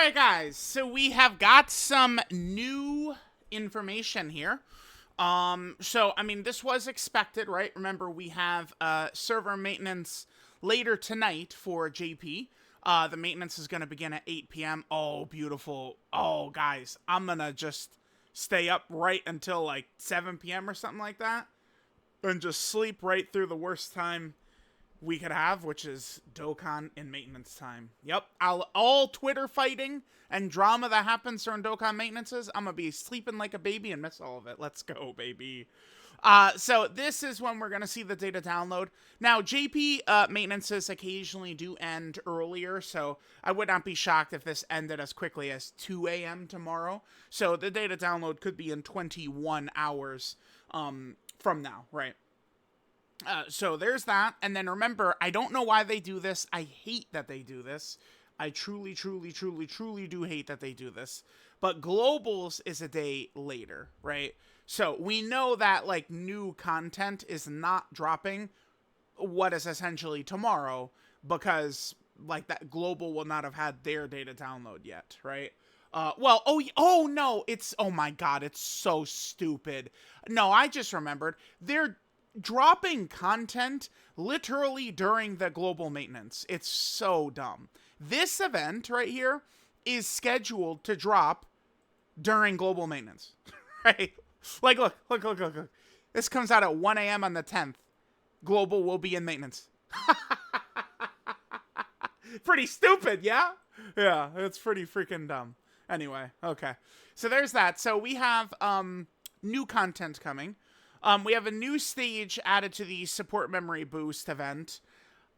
Alright guys, so we have got some new information here. This was expected, right? Remember, we have server maintenance later tonight for JP. The maintenance is going to begin at 8 p.m. Oh, beautiful. Oh, guys, I'm going to just stay up right until like 7 p.m. or something like that. And just sleep right through the worst time we could have, which is Dokkan in maintenance time. Yep, all Twitter fighting and drama that happens during Dokkan maintenances, I'm gonna be sleeping like a baby and miss all of it. Let's go, baby. So this is when we're gonna see the data download. Now, JP maintenances occasionally do end earlier, so I would not be shocked if this ended as quickly as 2 a.m. tomorrow. So the data download could be in 21 hours from now, right? So there's that. And then remember, I don't know why they do this. I hate that they do this. I truly do hate that they do this. But Globals is a day later, right? So we know that like new content is not dropping what is essentially tomorrow because like that Global will not have had their data download yet, right? Oh no, oh my God, it's so stupid. No, I just remembered. They're dropping content literally during the global maintenance. It's so dumb. This event right here is scheduled to drop during global maintenance, right? Like, look. This comes out at 1 a.m. on the 10th. Global will be in maintenance. Pretty stupid, yeah? Yeah, it's pretty freaking dumb. Anyway, okay. So there's that. So we have new content coming. We have a new stage added to the support memory boost event.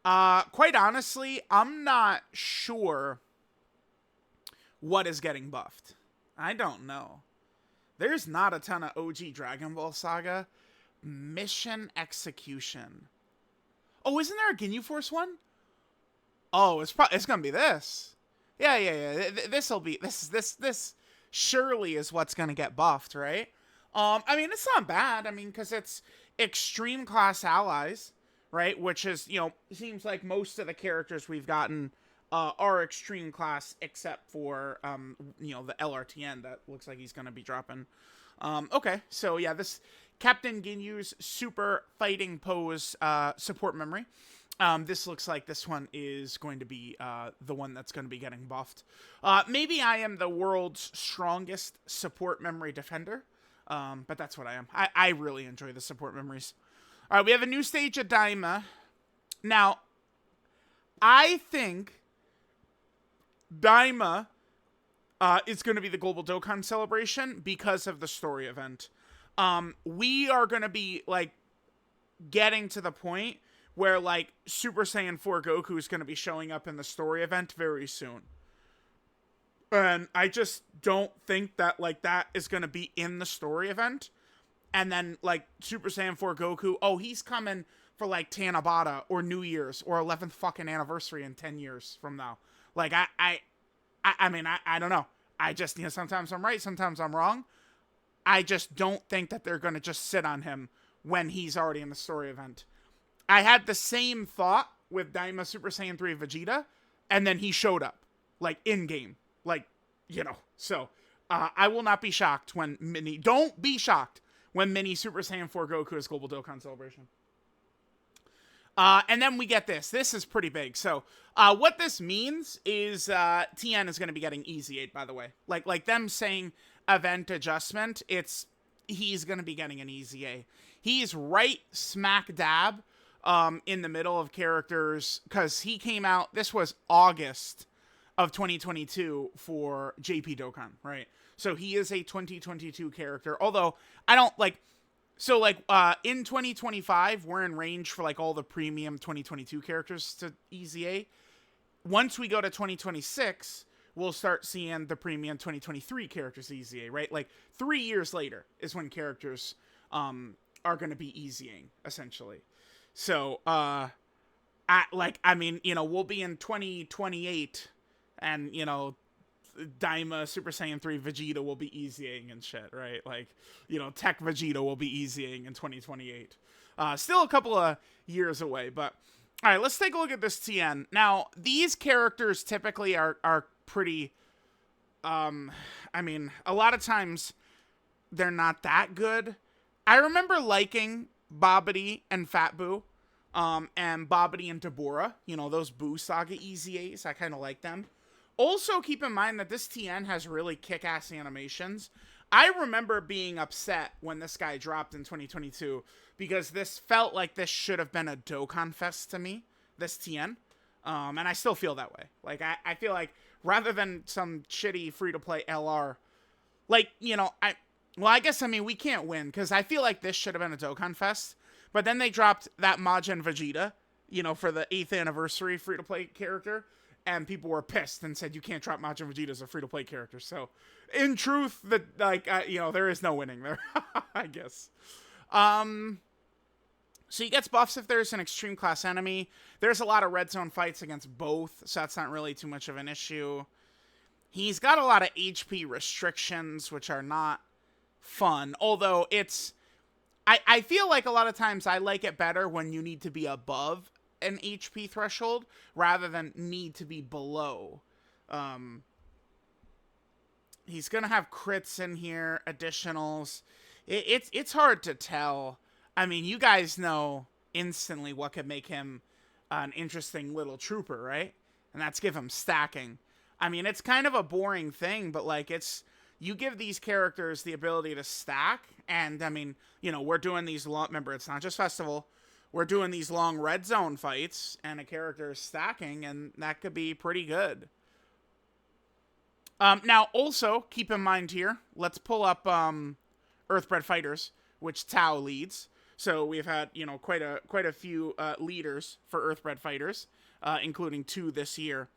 Quite honestly, I'm not sure what is getting buffed. I don't know. There's not a ton of OG Dragon Ball Saga. Mission execution. Oh, isn't there a Ginyu Force one? Oh, it's gonna be this. Yeah. This surely is what's gonna get buffed, right? It's not bad. Because it's extreme class allies, right? Which is, seems like most of the characters we've gotten are extreme class, except for, the LRTN that looks like he's going to be dropping. Okay, so yeah, this Captain Ginyu's super fighting pose support memory. This looks like this one is going to be the one that's going to be getting buffed. Maybe I am the world's strongest support memory defender. But that's what I am. I really enjoy the support memories. All right, we have a new stage at Daima. Now, I think Daima is going to be the Global Dokkan celebration because of the story event. We are going to be, like, getting to the point where, like, Super Saiyan 4 Goku is going to be showing up in the story event very soon. And I just don't think that, like, that is going to be in the story event. And then, like, Super Saiyan 4 Goku, oh, he's coming for, like, Tanabata or New Year's or 11th fucking anniversary in 10 years from now. Like, I don't know. I just, sometimes I'm right, sometimes I'm wrong. I just don't think that they're going to just sit on him when he's already in the story event. I had the same thought with Daima Super Saiyan 3 Vegeta, and then he showed up, like, in-game. Like, so I will not be shocked when don't be shocked when Mini Super Saiyan 4 Goku is Global Dokkan Celebration. And then we get this. This is pretty big. So what this means is Tien is going to be getting Easy 8, by the way. Like them saying event adjustment, he's going to be getting an Easy A. He's right smack dab in the middle of characters because he came out, this was August of 2022 for JP Dokkan, right? So he is a 2022 character. Although I don't in 2025 we're in range for like all the premium 2022 characters to Easy A. Once we go to 2026, we'll start seeing the premium 2023 characters Easy A, right? Like 3 years later is when characters are going to be Easying essentially. So we'll be in 2028. And, Daima, Super Saiyan 3, Vegeta will be easying and shit, right? Like, Tech Vegeta will be easying in 2028. Still a couple of years away, but... Alright, let's take a look at this Tien. Now, these characters typically are pretty I mean, a lot of times they're not that good. I remember liking Bobbity and Fat Boo, and Bobbity and Deborah, you know, those Boo Saga EZAs. I kind of like them. Also, keep in mind that this TN has really kick-ass animations. I remember being upset when this guy dropped in 2022 because this felt like this should have been a Dokkan Fest to me, this TN. And I still feel that way. Like, I feel like rather than some shitty free-to-play LR, like, you know, I guess, I mean, we can't win because I feel like this should have been a Dokkan Fest. But then they dropped that Majin Vegeta, you know, for the 8th anniversary free-to-play character. And people were pissed and said, you can't drop Majin Vegeta as a free-to-play character. So, in truth, you know, there is no winning there, I guess. So he gets buffs if there's an extreme class enemy. There's a lot of red zone fights against both, so that's not really too much of an issue. He's got a lot of HP restrictions, which are not fun. Although I feel like a lot of times I like it better when you need to be above an HP threshold rather than need to be below. He's gonna have crits in here, additionals. It's hard to tell. I mean, you guys know instantly what could make him an interesting little trooper, right? And that's give him stacking. I mean, it's kind of a boring thing, but like you give these characters the ability to stack, and I mean, you know, we're doing these long, remember, it's not just Festival, we're doing these long red zone fights, and a character is stacking, and that could be pretty good. Now, also, keep in mind here, let's pull up Earthbred Fighters, which Tao leads. So we've had, you know, quite a few leaders for Earthbred Fighters, including 2 this year.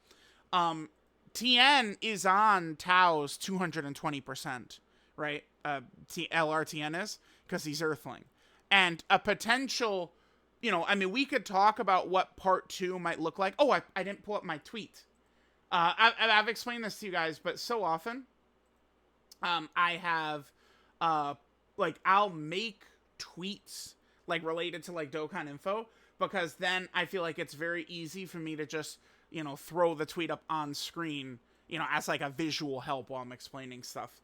Tien is on Tao's 220%, right? LR Tien is, because he's Earthling. And a potential, you know, I mean, we could talk about what part 2 might look like. Oh, I didn't pull up my tweet. I've explained this to you guys, but so often, I have, like, I'll make tweets, like, related to, like, Dokkan info, because then I feel like it's very easy for me to just, you know, throw the tweet up on screen, you know, as, like, a visual help while I'm explaining stuff.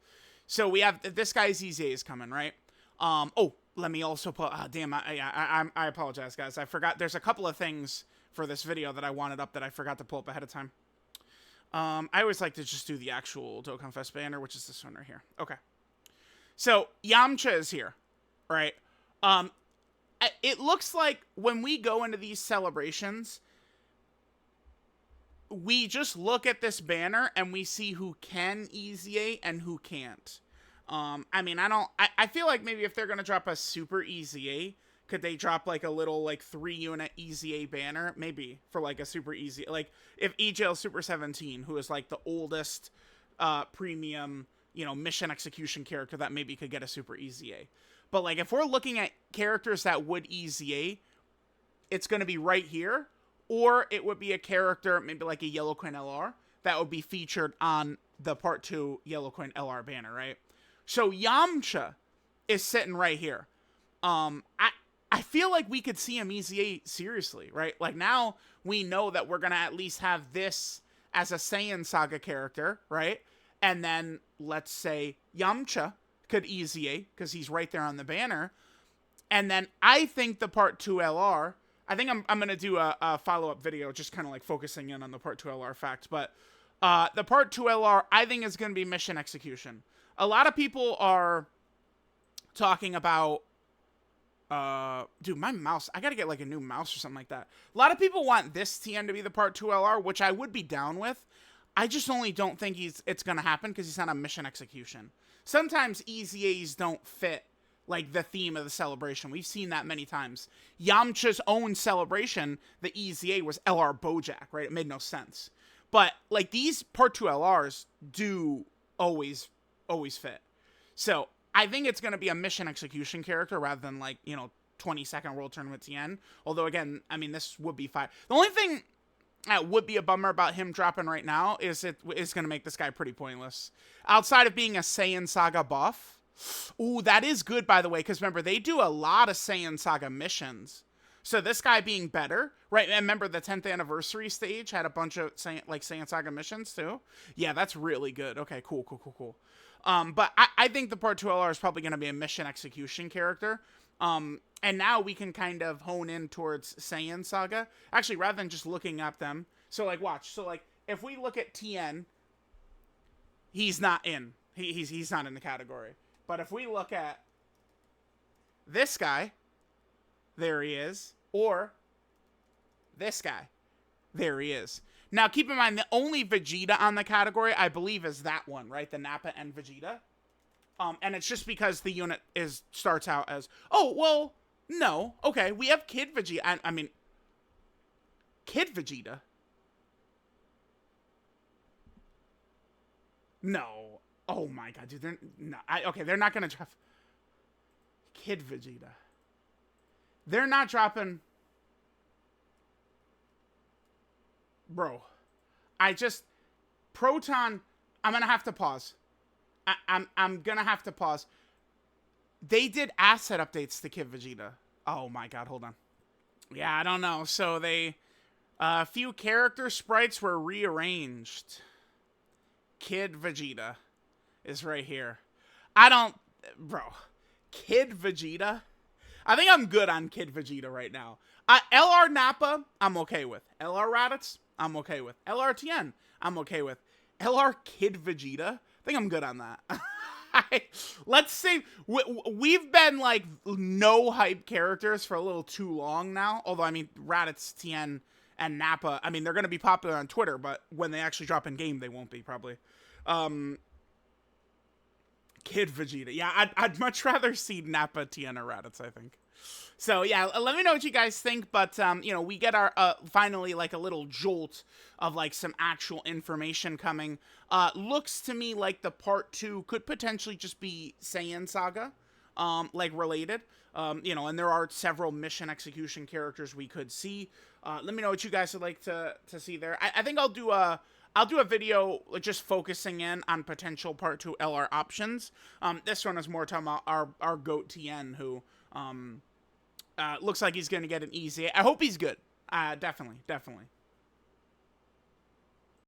So we have, this guy's EZA is coming, right? Oh, let me also put, damn, I apologize, guys. I forgot, there's a couple of things for this video that I wanted up that I forgot to pull up ahead of time. I always like to just do the actual Dokkan Fest banner, which is this one right here. Okay. So, Yamcha is here, right? It looks like when we go into these celebrations, we just look at this banner and we see who can EZA and who can't. I mean, I feel like maybe if they're going to drop a super EZA, could they drop like a little like 3-unit EZA banner? Maybe for like a super EZA. Like if EJL Super 17, who is like the oldest premium, you know, mission execution character that maybe could get a super EZA. But like if we're looking at characters that would EZA, it's going to be right here. Or it would be a character, maybe like a Yellow Coin LR, that would be featured on the Part 2 Yellow Coin LR banner, right? So Yamcha is sitting right here. I feel like we could see him EZA seriously, right? Like now we know that we're going to at least have this as a Saiyan Saga character, right? And then let's say Yamcha could EZA because he's right there on the banner. And then I think the Part 2 LR, I think I'm going to do a follow-up video just kind of like focusing in on the Part 2 LR fact. But the Part 2 LR, I think is going to be mission execution. A lot of people are talking about, dude, my mouse, I got to get like a new mouse or something like that. A lot of people want this TN to be the Part 2 LR, which I would be down with. I just only don't think it's going to happen because he's not a mission execution. Sometimes EZAs don't fit like the theme of the celebration. We've seen that many times. Yamcha's own celebration, the EZA was LR Bojack, right? It made no sense. But like these Part 2 LRs do always fit. So I think it's going to be a mission execution character rather than like, you know, 22nd World Tournament Tien. Although again, I mean, this would be fine. The only thing that would be a bummer about him dropping right now is it is going to make this guy pretty pointless. Outside of being a Saiyan Saga buff. Ooh, that is good, by the way, because remember, they do a lot of Saiyan Saga missions. So this guy being better, right? And remember the 10th anniversary stage had a bunch of Saiyan Saga missions too. Yeah, that's really good. Okay, cool, cool, cool, cool. But I think the Part 2 LR is probably going to be a mission execution character. And now we can kind of hone in towards Saiyan Saga. Actually, rather than just looking up them. So, like, watch. So, like, if we look at Tien, he's not in. He's not in the category. But if we look at this guy, there he is. Or this guy, there he is. Now, keep in mind, the only Vegeta on the category, I believe, is that one, right? The Nappa and Vegeta. And it's just because the unit starts out as, oh, well, no. Okay, we have Kid Vegeta. I mean, Kid Vegeta? No. Oh, my God, dude. They're not going to drop Kid Vegeta. They're not dropping... Bro, Proton, I'm going to have to pause. I'm going to have to pause. They did asset updates to Kid Vegeta. Oh my God, hold on. Yeah, I don't know. So a few character sprites were rearranged. Kid Vegeta is right here. Bro, Kid Vegeta? I think I'm good on Kid Vegeta right now. LR Nappa, I'm okay with. LR Raditz, I'm okay with. LR Tien, I'm okay with. LR Kid Vegeta, I think I'm good on that. Let's say we've been like no hype characters for a little too long now. Although, I mean, Raditz, Tien, and Nappa, I mean, they're going to be popular on Twitter, but when they actually drop in game, they won't be probably. Kid Vegeta. Yeah, I'd much rather see Nappa, Tien, or Raditz, I think. So, yeah, let me know what you guys think, but, you know, we get our, finally, like, a little jolt of, like, some actual information coming. Looks to me like the Part 2 could potentially just be Saiyan Saga, like, related. You know, and there are several mission execution characters we could see. Let me know what you guys would like to see there. I think I'll do a video just focusing in on potential Part 2 LR options. This one is more talking about our GOAT Tien, who, looks like he's going to get an easy. I hope he's good. Definitely.